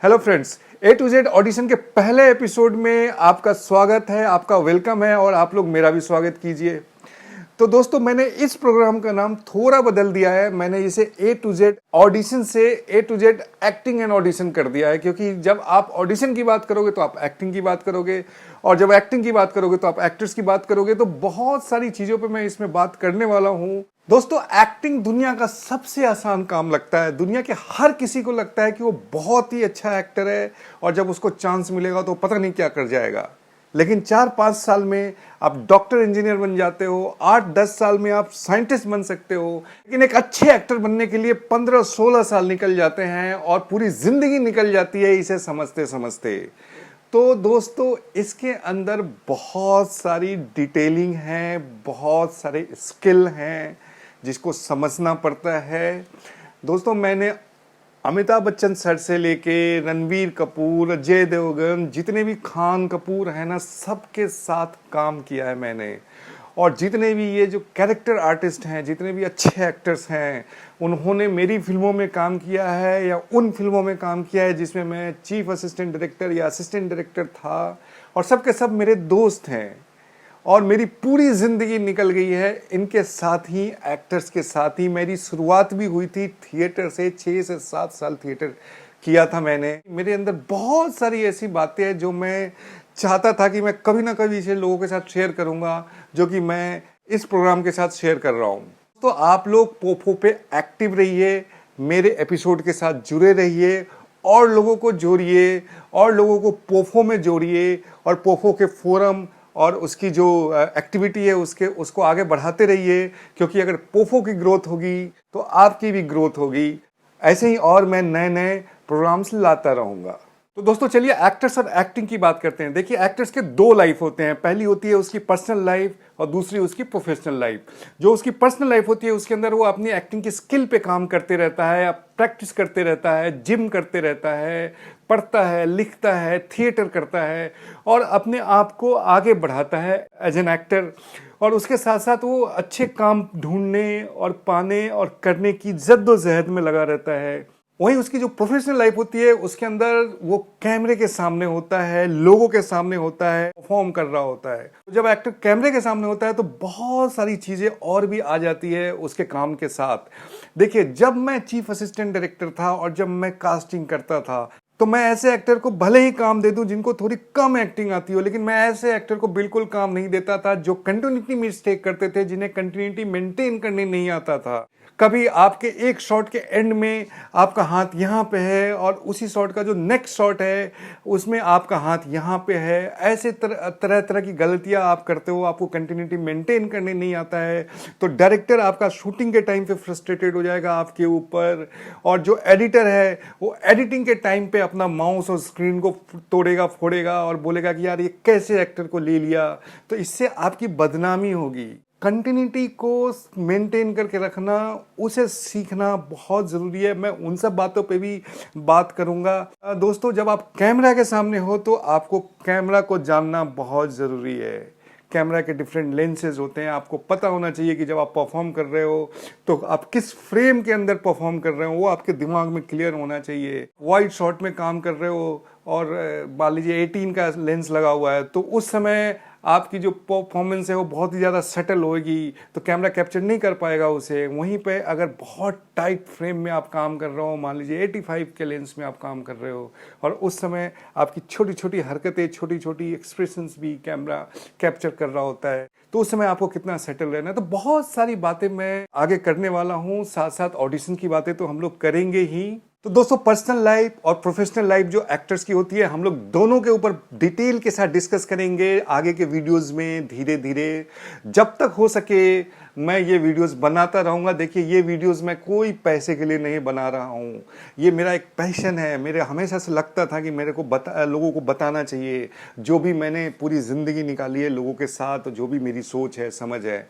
Hello friends, A to Z audition के पहले episode में आपका स्वागत है, आपका वेलकम है और आप लोग मेरा भी स्वागत कीजिए। तो दोस्तों, मैंने इस प्रोग्राम का नाम थोड़ा बदल दिया है। मैंने इसे ए टू जेड ऑडिशन से A to Z acting and audition कर दिया है, क्योंकि जब आप ऑडिशन की बात करोगे तो आप एक्टिंग की बात करोगे, और जब एक्टिंग की बात करोगे तो आप एक्टर्स की बात करोगे। तो बहुत सारी चीज़ों पे मैं इसमें बात करने वाला हूँ। दोस्तों, एक्टिंग दुनिया का सबसे आसान काम लगता है। दुनिया के हर किसी को लगता है कि वो बहुत ही अच्छा एक्टर है और जब उसको चांस मिलेगा तो पता नहीं क्या कर जाएगा। लेकिन 4-5 साल में आप डॉक्टर इंजीनियर बन जाते हो, 8-10 साल में आप साइंटिस्ट बन सकते हो। लेकिन एक अच्छे एक्टर बनने के लिए 15-16 साल निकल जाते हैं और पूरी जिंदगी निकल जाती है इसे समझते समझते। तो दोस्तों, इसके अंदर बहुत सारी डिटेलिंग है, बहुत सारे स्किल हैं जिसको समझना पड़ता है। दोस्तों, मैंने अमिताभ बच्चन सर से लेके रणवीर कपूर, अजय देवगन, जितने भी खान कपूर हैं ना, सबके साथ काम किया है मैंने। और जितने भी ये जो कैरेक्टर आर्टिस्ट हैं, जितने भी अच्छे एक्टर्स हैं, उन्होंने मेरी फिल्मों में काम किया है या उन फिल्मों में काम किया है जिसमें मैं चीफ असिस्टेंट डायरेक्टर या असिस्टेंट डायरेक्टर था। और सबके सब मेरे दोस्त हैं और मेरी पूरी ज़िंदगी निकल गई है इनके साथ ही, एक्टर्स के साथ ही। मेरी शुरुआत भी हुई थी थिएटर से, 6 से 7 साल थिएटर किया था मैंने। मेरे अंदर बहुत सारी ऐसी बातें हैं जो मैं चाहता था कि मैं कभी ना कभी इसे लोगों के साथ शेयर करूंगा, जो कि मैं इस प्रोग्राम के साथ शेयर कर रहा हूं। तो आप लोग पोफो पे एक्टिव रहिए, मेरे एपिसोड के साथ जुड़े रहिए और लोगों को जोड़िए और लोगों को पोफो में जोड़िए और पोफो के फोरम और उसकी जो एक्टिविटी है उसको आगे बढ़ाते रहिए, क्योंकि अगर पोफो की ग्रोथ होगी तो आपकी भी ग्रोथ होगी। ऐसे ही और मैं नए नए प्रोग्राम्स लाता रहूँगा। तो दोस्तों, चलिए एक्टर्स और एक्टिंग की बात करते हैं। देखिए, एक्टर्स के 2 लाइफ होते हैं। पहली होती है उसकी पर्सनल लाइफ और दूसरी उसकी प्रोफेशनल लाइफ। जो उसकी पर्सनल लाइफ होती है उसके अंदर वो अपनी एक्टिंग की स्किल पे काम करते रहता है, प्रैक्टिस करते रहता है, जिम करते रहता है, पढ़ता है, लिखता है, थिएटर करता है और अपने आप को आगे बढ़ाता है एज एन एक्टर। और उसके साथ साथ वो अच्छे काम ढूंढने और पाने और करने की जद्दोजहद में लगा रहता है। वहीं उसकी जो प्रोफेशनल लाइफ होती है उसके अंदर वो कैमरे के सामने होता है, लोगों के सामने होता है, परफॉर्म कर रहा होता है। तो जब एक्टर कैमरे के सामने होता है तो बहुत सारी चीजें और भी आ जाती है उसके काम के साथ। देखिए, जब मैं चीफ असिस्टेंट डायरेक्टर था और जब मैं कास्टिंग करता था तो मैं ऐसे एक्टर को भले ही काम दे दूं जिनको थोड़ी कम एक्टिंग आती हो, लेकिन मैं ऐसे एक्टर को बिल्कुल काम नहीं देता था जो कंटिन्यूटी मिस्टेक करते थे, जिन्हें कंटिन्यूटी मेंटेन करने नहीं आता था। कभी आपके एक शॉट के एंड में आपका हाथ यहाँ पे है और उसी शॉट का जो नेक्स्ट शॉट है उसमें आपका हाथ यहाँ पे है। ऐसे तरह तरह की गलतियाँ आप करते हो, आपको कंटिन्यूटी मेंटेन करने नहीं आता है। तो डायरेक्टर आपका शूटिंग के टाइम पे फ्रस्ट्रेटेड हो जाएगा आपके ऊपर, और जो एडिटर है वो एडिटिंग के टाइम पे अपना माउस और स्क्रीन को तोड़ेगा फोड़ेगा और बोलेगा कि यार ये कैसे एक्टर को ले लिया। तो इससे आपकी बदनामी होगी। कंटिन्यूटी को मेंटेन करके रखना, उसे सीखना बहुत ज़रूरी है। मैं उन सब बातों पे भी बात करूंगा। दोस्तों, जब आप कैमरा के सामने हो तो आपको कैमरा को जानना बहुत ज़रूरी है। कैमरा के डिफरेंट लेंसेज होते हैं। आपको पता होना चाहिए कि जब आप परफॉर्म कर रहे हो तो आप किस फ्रेम के अंदर परफॉर्म कर रहे हो, वो आपके दिमाग में क्लियर होना चाहिए। वाइड शॉट में काम कर रहे हो और मान लीजिए 18 का लेंस लगा हुआ है तो उस समय आपकी जो परफॉर्मेंस है वो बहुत ही ज़्यादा सटल होगी, तो कैमरा कैप्चर नहीं कर पाएगा उसे। वहीं पे अगर बहुत टाइट फ्रेम में आप काम कर रहे हो, मान लीजिए 85 के लेंस में आप काम कर रहे हो और उस समय आपकी छोटी छोटी हरकतें, छोटी छोटी एक्सप्रेशंस भी कैमरा कैप्चर कर रहा होता है, तो उस समय आपको कितना सेटल रहना है। तो बहुत सारी बातें मैं आगे करने वाला हूँ, साथ साथ ऑडिशन की बातें तो हम लोग करेंगे ही। तो दोस्तों, पर्सनल लाइफ और प्रोफेशनल लाइफ जो एक्टर्स की होती है, हम लोग दोनों के ऊपर डिटेल के साथ डिस्कस करेंगे आगे के वीडियोस में धीरे धीरे। जब तक हो सके मैं ये वीडियोस बनाता रहूँगा। देखिए, ये वीडियोस मैं कोई पैसे के लिए नहीं बना रहा हूँ, ये मेरा एक पैशन है। मेरे हमेशा से लगता था कि मेरे को लोगों को बताना चाहिए जो भी मैंने पूरी ज़िंदगी निकाली है लोगों के साथ, जो भी मेरी सोच है, समझ है।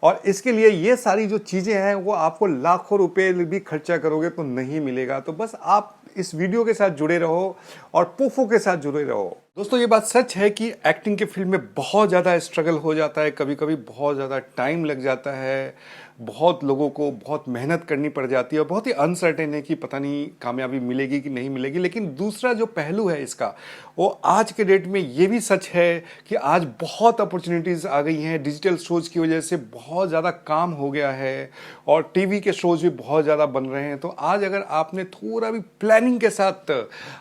और इसके लिए ये सारी जो चीज़ें हैं वो आपको लाखों रुपए भी खर्चा करोगे तो नहीं मिलेगा। तो बस आप इस वीडियो के साथ जुड़े रहो और पोफो के साथ जुड़े रहो। दोस्तों, ये बात सच है कि एक्टिंग के फील्ड में बहुत ज़्यादा स्ट्रगल हो जाता है, कभी कभी बहुत ज़्यादा टाइम लग जाता है। बहुत लोगों को बहुत मेहनत करनी पड़ जाती है और बहुत ही अनसर्टेन है कि पता नहीं कामयाबी मिलेगी कि नहीं मिलेगी। लेकिन दूसरा जो पहलू है इसका, वो आज के डेट में ये भी सच है कि आज बहुत अपॉर्चुनिटीज़ आ गई हैं। डिजिटल शोज़ की वजह से बहुत ज़्यादा काम हो गया है और टीवी के शोज़ भी बहुत ज़्यादा बन रहे हैं। तो आज अगर आपने थोड़ा भी प्लानिंग के साथ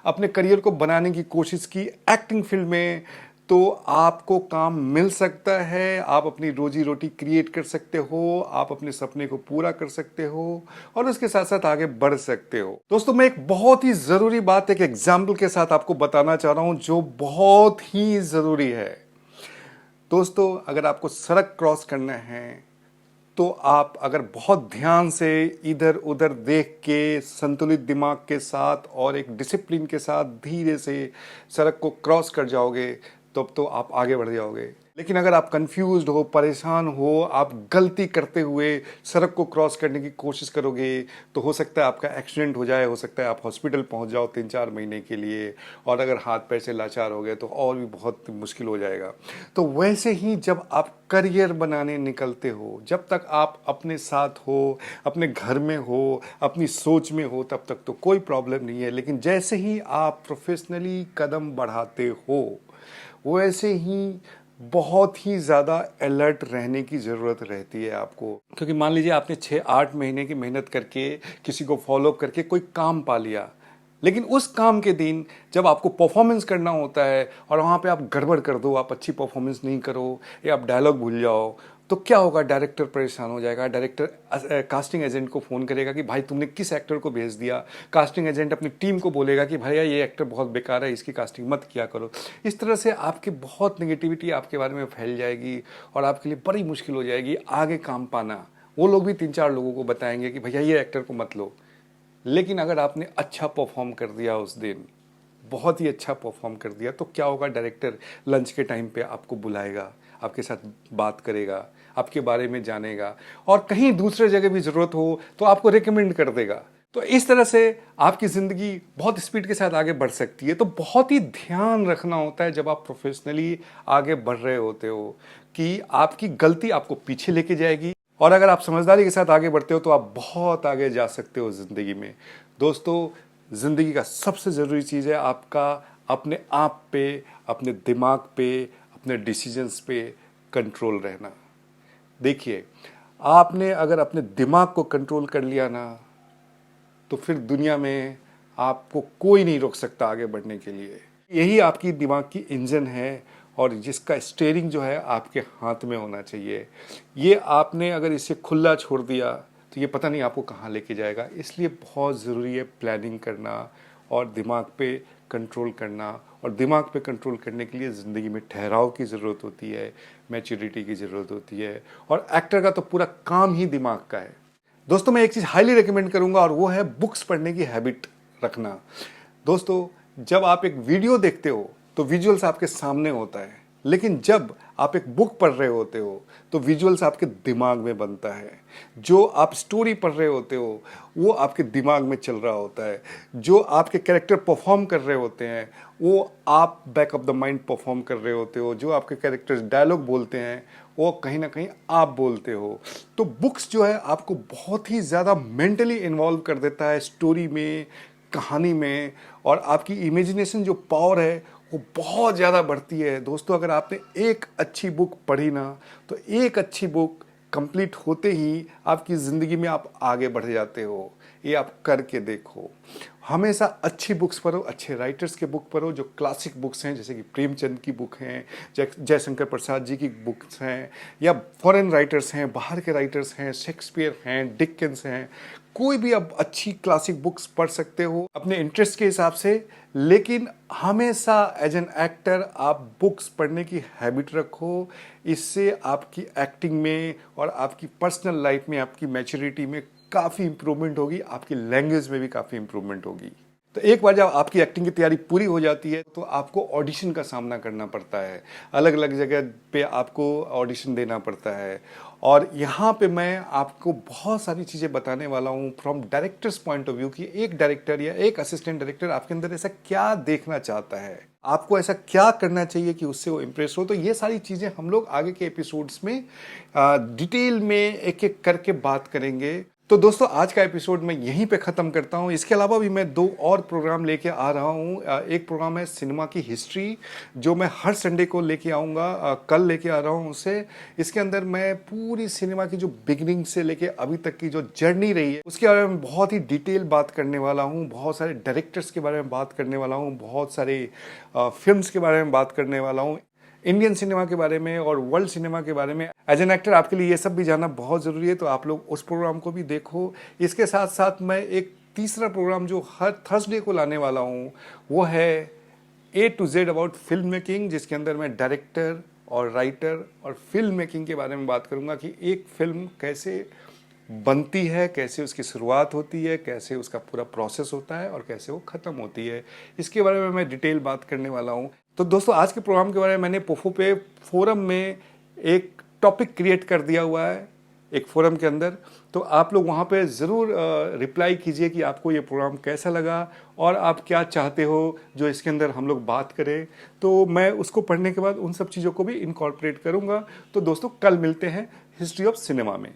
अपने करियर को बनाने की कोशिश की एक्टिंग फील्ड में, तो आपको काम मिल सकता है। आप अपनी रोजी रोटी क्रिएट कर सकते हो, आप अपने सपने को पूरा कर सकते हो और उसके साथ साथ आगे बढ़ सकते हो। दोस्तों, मैं एक बहुत ही ज़रूरी बात एक एग्जाम्पल के साथ आपको बताना चाह रहा हूं जो बहुत ही ज़रूरी है। दोस्तों, अगर आपको सड़क क्रॉस करना है तो आप अगर बहुत ध्यान से इधर उधर देख के संतुलित दिमाग के साथ और एक डिसिप्लिन के साथ धीरे से सड़क को क्रॉस कर जाओगे तब तो आप आगे बढ़ जाओगे। लेकिन अगर आप कंफ्यूज्ड हो, परेशान हो, आप गलती करते हुए सड़क को क्रॉस करने की कोशिश करोगे तो हो सकता है आपका एक्सीडेंट हो जाए, हो सकता है आप हॉस्पिटल पहुंच जाओ 3-4 महीने के लिए, और अगर हाथ पैर से लाचार हो गए तो और भी बहुत मुश्किल हो जाएगा। तो वैसे ही जब आप करियर बनाने निकलते हो, जब तक आप अपने साथ हो, अपने घर में हो, अपनी सोच में हो, तब तक तो कोई प्रॉब्लम नहीं है। लेकिन जैसे ही आप प्रोफेशनली कदम बढ़ाते हो, वैसे ही बहुत ही ज़्यादा अलर्ट रहने की ज़रूरत रहती है आपको। क्योंकि मान लीजिए आपने 6-8 महीने की मेहनत करके किसी को फॉलो करके कोई काम पा लिया, लेकिन उस काम के दिन जब आपको परफॉर्मेंस करना होता है और वहाँ पे आप गड़बड़ कर दो, आप अच्छी परफॉर्मेंस नहीं करो या आप डायलॉग भूल जाओ, तो क्या होगा? डायरेक्टर परेशान हो जाएगा। डायरेक्टर कास्टिंग एजेंट को फ़ोन करेगा कि भाई तुमने किस एक्टर को भेज दिया। कास्टिंग एजेंट अपनी टीम को बोलेगा कि भैया ये एक्टर बहुत बेकार है, इसकी कास्टिंग मत किया करो। इस तरह से आपकी बहुत नेगेटिविटी आपके बारे में फैल जाएगी और आपके लिए बड़ी मुश्किल हो जाएगी आगे काम पाना। वो लोग भी 3-4 लोगों को बताएंगे कि भैया ये एक्टर को मत लो। लेकिन अगर आपने अच्छा परफॉर्म कर दिया उस दिन, बहुत ही अच्छा परफॉर्म कर दिया, तो क्या होगा? डायरेक्टर लंच के टाइम पे आपको बुलाएगा, आपके साथ बात करेगा, आपके बारे में जानेगा और कहीं दूसरे जगह भी ज़रूरत हो तो आपको रिकमेंड कर देगा। तो इस तरह से आपकी ज़िंदगी बहुत स्पीड के साथ आगे बढ़ सकती है। तो बहुत ही ध्यान रखना होता है जब आप प्रोफेशनली आगे बढ़ रहे होते हो कि आपकी गलती आपको पीछे लेके जाएगी, और अगर आप समझदारी के साथ आगे बढ़ते हो तो आप बहुत आगे जा सकते हो ज़िंदगी में। दोस्तों, ज़िंदगी का सबसे ज़रूरी चीज़ है आपका अपने आप पे, अपने दिमाग पे, अपने डिसीजंस पे कंट्रोल रहना। देखिए, आपने अगर अपने दिमाग को कंट्रोल कर लिया ना, तो फिर दुनिया में आपको कोई नहीं रोक सकता आगे बढ़ने के लिए। यही आपकी दिमाग की इंजन है और जिसका स्टीयरिंग जो है आपके हाथ में होना चाहिए। ये आपने अगर इसे खुला छोड़ दिया तो ये पता नहीं आपको कहाँ लेके जाएगा। इसलिए बहुत ज़रूरी है प्लानिंग करना और दिमाग पे कंट्रोल करना। और दिमाग पे कंट्रोल करने के लिए ज़िंदगी में ठहराव की ज़रूरत होती है, मैच्योरिटी की ज़रूरत होती है, और एक्टर का तो पूरा काम ही दिमाग का है। दोस्तों, मैं एक चीज़ हाईली रिकमेंड करूंगा और वो है बुक्स पढ़ने की हैबिट रखना। दोस्तों, जब आप एक वीडियो देखते हो तो विजुअल्स आपके सामने होता है, लेकिन जब आप एक बुक पढ़ रहे होते हो तो विजुअल्स आपके दिमाग में बनता है। जो आप स्टोरी पढ़ रहे होते हो वो आपके दिमाग में चल रहा होता है। जो आपके कैरेक्टर परफॉर्म कर रहे होते हैं वो आप back of the mind perform कर रहे होते हो। जो आपके कैरेक्टर्स डायलॉग बोलते हैं वो कहीं ना कहीं आप बोलते हो। तो बुक्स जो है आपको बहुत ही ज़्यादा मेंटली इन्वॉल्व कर देता है स्टोरी में, कहानी में, और आपकी इमेजिनेशन जो पावर है वो बहुत ज़्यादा बढ़ती है। दोस्तों, अगर आपने एक अच्छी बुक पढ़ी ना, तो एक अच्छी बुक कंप्लीट होते ही आपकी ज़िंदगी में आप आगे बढ़ जाते हो। ये आप करके देखो। हमेशा अच्छी बुक्स पढ़ो, अच्छे राइटर्स के बुक पढ़ो, जो क्लासिक बुक्स हैं, जैसे कि प्रेमचंद की बुक हैं, जयशंकर प्रसाद जी की बुक्स हैं, या फॉरेन राइटर्स हैं, बाहर के राइटर्स हैं, शेक्सपियर हैं, डिकेंस हैं। कोई भी आप अच्छी क्लासिक बुक्स पढ़ सकते हो अपने इंटरेस्ट के हिसाब से। लेकिन हमेशा एज एन एक्टर आप बुक्स पढ़ने की हैबिट रखो। इससे आपकी एक्टिंग में और आपकी पर्सनल लाइफ में, आपकी मैच्योरिटी में काफ़ी इंप्रूवमेंट होगी, आपकी लैंग्वेज में भी काफ़ी इंप्रूवमेंट होगी। तो एक बार जब आपकी एक्टिंग की तैयारी पूरी हो जाती है तो आपको ऑडिशन का सामना करना पड़ता है। अलग अलग जगह पे आपको ऑडिशन देना पड़ता है, और यहाँ पे मैं आपको बहुत सारी चीज़ें बताने वाला हूँ from directors point of view कि एक डायरेक्टर या एक असिस्टेंट डायरेक्टर आपके अंदर ऐसा क्या देखना चाहता है। आपको ऐसा क्या करना चाहिए कि उससे वो इम्प्रेस हो। तो ये सारी चीज़ें हम लोग आगे के एपिसोड्स में डिटेल में एक एक करके बात करेंगे। तो दोस्तों आज का एपिसोड मैं यहीं पे ख़त्म करता हूँ। इसके अलावा भी मैं 2 और प्रोग्राम लेके आ रहा हूँ। एक प्रोग्राम है सिनेमा की हिस्ट्री, जो मैं हर संडे को लेके आऊँगा। कल लेके आ रहा हूँ उसे। इसके अंदर मैं पूरी सिनेमा की जो बिगिनिंग से लेके अभी तक की जो जर्नी रही है उसके बारे में बहुत ही डिटेल बात करने वाला हूँ। बहुत सारे डायरेक्टर्स के बारे में बात करने वाला हूँ, बहुत सारे फिल्म्स के बारे में बात करने वाला हूँ, इंडियन सिनेमा के बारे में और वर्ल्ड सिनेमा के बारे में। एज एन एक्टर आपके लिए ये सब भी जानना बहुत ज़रूरी है, तो आप लोग उस प्रोग्राम को भी देखो। इसके साथ साथ मैं एक तीसरा प्रोग्राम जो हर थर्सडे को लाने वाला हूँ वो है A to Z about film making, जिसके अंदर मैं डायरेक्टर और राइटर और फिल्म मेकिंग के बारे में बात करूँगा कि एक फिल्म कैसे बनती है, कैसे उसकी शुरुआत होती है, कैसे उसका पूरा प्रोसेस होता है और कैसे वो ख़त्म होती है। इसके बारे में मैं डिटेल बात करने वाला हूँ। तो दोस्तों आज के प्रोग्राम के बारे में मैंने पोफो पे फोरम में एक टॉपिक क्रिएट कर दिया हुआ है एक फोरम के अंदर, तो आप लोग वहाँ पे ज़रूर रिप्लाई कीजिए कि आपको ये प्रोग्राम कैसा लगा और आप क्या चाहते हो जो इसके अंदर हम लोग बात करें। तो मैं उसको पढ़ने के बाद उन सब चीज़ों को भी इनकॉर्पोरेट करूँगा। तो दोस्तों कल मिलते हैं हिस्ट्री ऑफ सिनेमा में।